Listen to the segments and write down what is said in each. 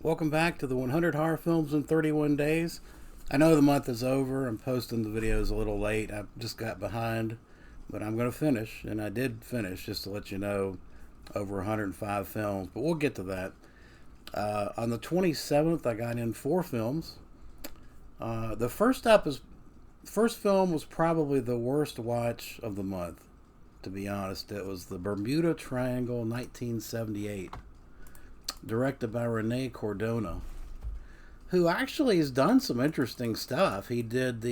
Welcome back to the 100 Horror Films in 31 Days. I know the month is over. I'm posting the videos a little late. I just got behind, but I'm going to finish, and I did finish, just to let you know, over 105 films, but we'll get to that. On the 27th, I got in 4 films. The first film was probably the worst watch of the month, to be honest. It was the Bermuda Triangle 1978, directed by Rene Cordona, who actually has done some interesting stuff. He did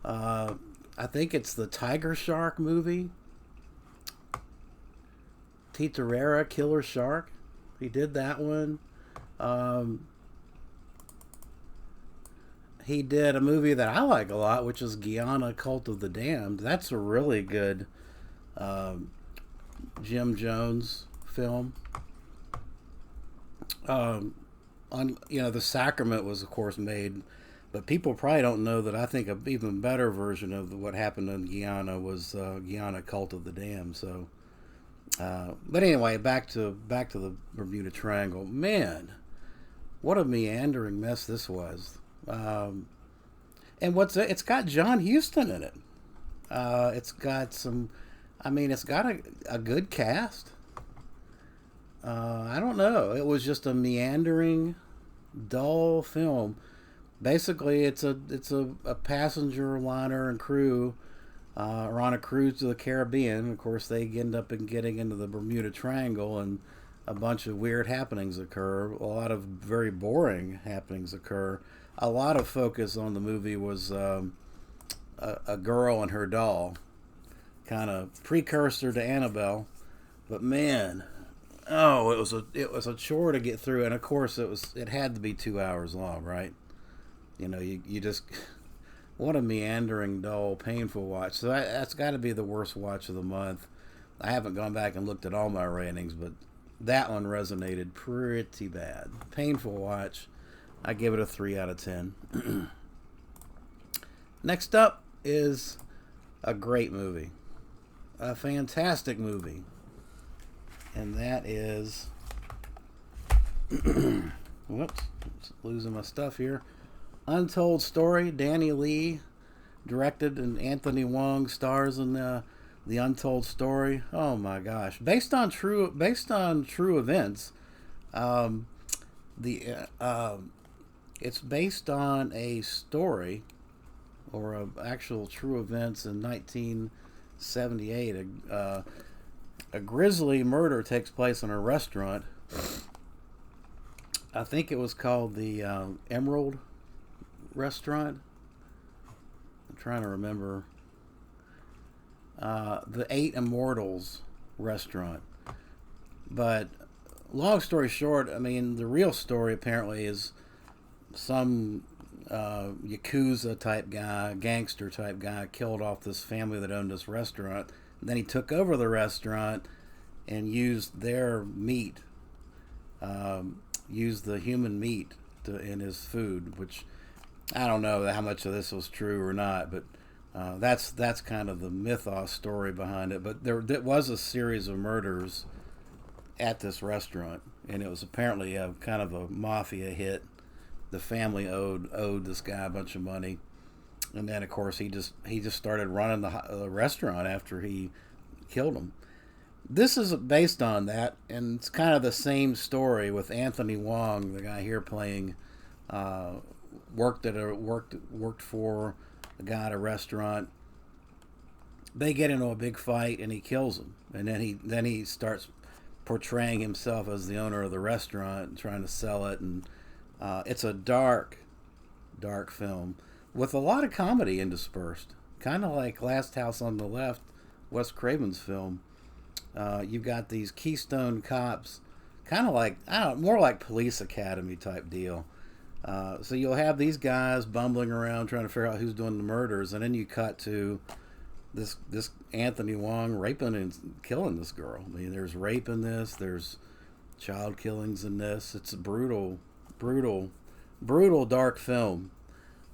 I think it's the Tiger Shark movie, Titarera Killer Shark. He did that one. Um, he did a movie that I like a lot, which is Guyana Cult of the Damned. That's a really good um, Jim Jones film. Um, the Sacrament was of course made, but people probably don't know that I think an even better version of what happened in Guyana was Guyana Cult of the Dam. So, but anyway, back to the Bermuda Triangle. Man, what a meandering mess this was. Um, and it's got John Huston in it. It's got some. I mean, it's got a good cast. I don't know. It was just a meandering, dull film. Basically, it's a passenger liner and crew are on a cruise to the Caribbean. Of course, they end up getting into the Bermuda Triangle, and a bunch of weird happenings occur. A lot of very boring happenings occur. A lot of focus on the movie was a girl and her doll, kind of precursor to Annabelle. But man, oh, it was a chore to get through, and of course it had to be 2 hours long, right? You just what a meandering, dull, painful watch. So that's got to be the worst watch of the month. I haven't gone back and looked at all my ratings, but that one resonated pretty bad. Painful watch. I give it a 3 out of 10. Next up is a great movie, a fantastic movie, and that is whoops, losing my stuff here. Untold Story. Danny Lee directed, and Anthony Wong stars in the Untold Story. Oh my gosh, based on true events. Um, the It's based on a story or actual true events in 1978. A grisly murder takes place in a restaurant. I think it was called the Emerald Restaurant. I'm trying to remember. The Eight Immortals Restaurant. But long story short, I mean, the real story apparently is some Yakuza type guy, gangster type guy, killed off this family that owned this restaurant. And then he took over the restaurant and used their meat, used the human meat in his food, which I don't know how much of this was true or not, but that's kind of the mythos story behind it. But there was a series of murders at this restaurant, and it was apparently a kind of a mafia hit. The family owed this guy a bunch of money, and then of course he just started running the restaurant after he killed him. This is based on that, and it's kind of the same story with Anthony Wong, the guy here playing. Uh, worked for a guy at a restaurant. They get into a big fight, and he kills him, and then he starts portraying himself as the owner of the restaurant and trying to sell it, and it's a dark film with a lot of comedy interspersed, kind of like Last House on the Left, Wes Craven's film. You've got these Keystone Cops, kind of like I don't know, more like Police Academy type deal. So you'll have these guys bumbling around trying to figure out who's doing the murders, and then you cut to this Anthony Wong raping and killing this girl. I mean, there's rape in this. There's child killings in this. It's a brutal, dark film,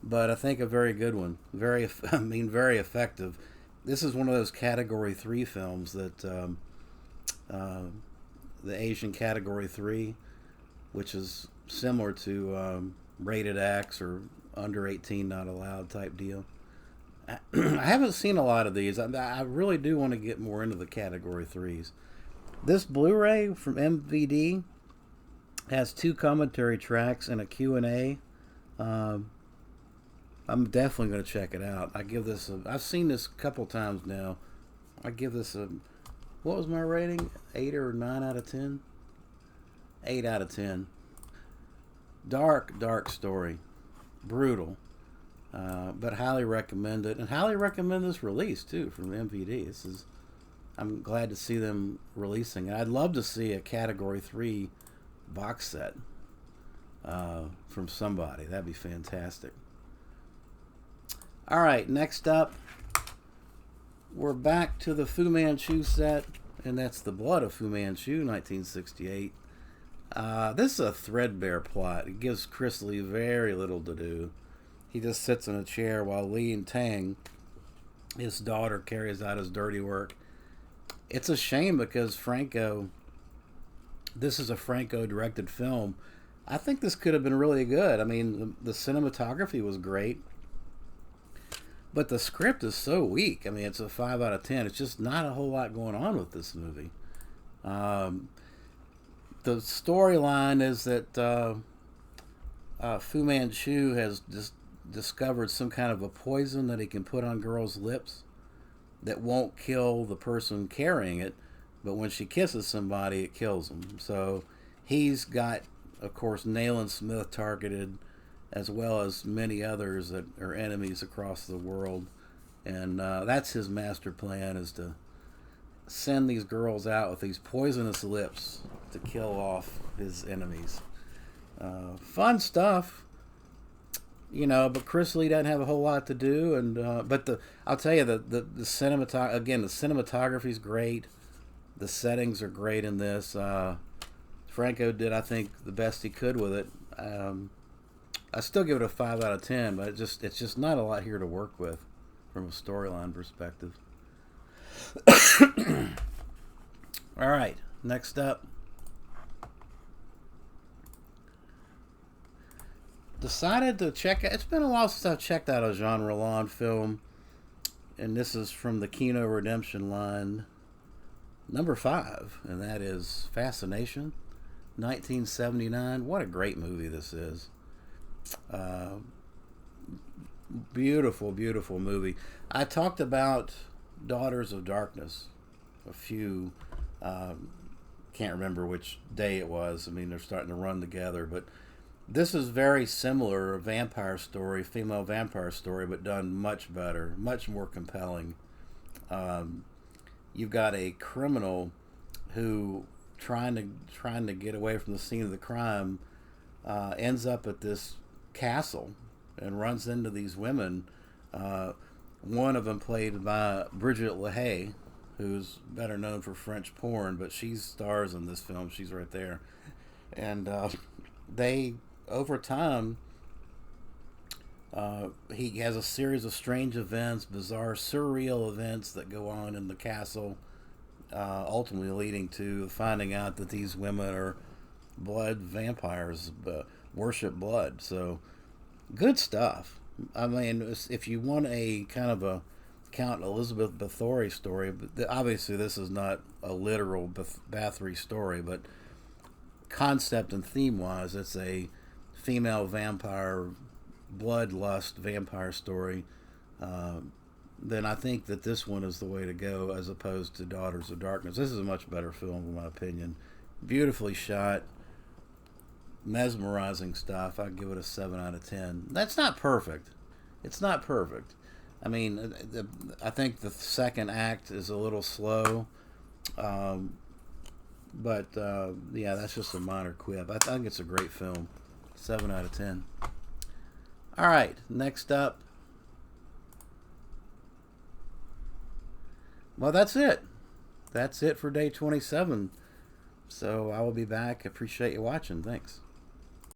but I think a very good one. Very effective. This is one of those Category 3 films that uh, the Asian Category 3 which is similar to Rated X or under 18 not allowed type deal. I haven't seen a lot of these. I really do want to get more into the category threes. This Blu-ray from MVD has 2 commentary tracks and a Q&A. I'm definitely going to check it out. I've seen this a couple times now. I give this what was my rating? 8 or 9 out of 10? 8 out of 10. Dark story. Brutal. But highly recommend it. And highly recommend this release, too, from MVD. I'm glad to see them releasing it. I'd love to see a Category 3 box set from somebody. That'd be fantastic. All right, next up, we're back to the Fu Manchu set, and that's The Blood of Fu Manchu, 1968. This is a threadbare plot. It gives Chris Lee very little to do. He just sits in a chair while Lee and Tang, his daughter, carries out his dirty work. It's a shame because this is a Franco-directed film. I think this could have been really good. I mean, the cinematography was great. But the script is so weak. I mean, it's a 5 out of 10. It's just not a whole lot going on with this movie. The storyline is that Fu Manchu has discovered some kind of a poison that he can put on girls' lips that won't kill the person carrying it, but when she kisses somebody, it kills them. So he's got, of course, Nayland Smith targeted, as well as many others that are enemies across the world. And that's his master plan, is to send these girls out with these poisonous lips to kill off his enemies. Fun stuff, but Chris Lee doesn't have a whole lot to do. And I'll tell you, the cinematography is great. The settings are great in this. Franco did, I think, the best he could with it. I still give it a 5 out of 10, but it's just not a lot here to work with from a storyline perspective. All right, next up. Decided to check out. It's been a while since I've checked out a Jean Rollin film, and this is from the Kino Redemption line, number 5, and that is Fascination, 1979. What a great movie this is. Beautiful movie. I talked about Daughters of Darkness a few, can't remember which day it was. I mean, they're starting to run together, but this is very similar, a vampire story, female vampire story, but done much better, much more compelling. You've got a criminal who trying to get away from the scene of the crime, ends up at this castle and runs into these women. One of them played by Brigitte Lahaye, who's better known for French porn, but she stars in this film. She's right there. And they, over time, he has a series of strange events, bizarre, surreal events that go on in the castle, ultimately leading to finding out that these women are blood vampires, worship blood. So good stuff. I mean, if you want a kind of a Count Elizabeth Bathory story, obviously this is not a literal Bathory story, but concept and theme wise, it's a female vampire, bloodlust vampire story. Then I think that this one is the way to go, as opposed to Daughters of Darkness. This is a much better film, in my opinion. Beautifully shot, mesmerizing stuff. I'd give it a 7 out of 10. That's not perfect. It's not perfect. I mean, I think the second act is a little slow. But yeah, that's just a minor quip. I think it's a great film. 7 out of 10. All right, next up. Well, that's it. That's it for day 27. So I will be back. Appreciate you watching. Thanks.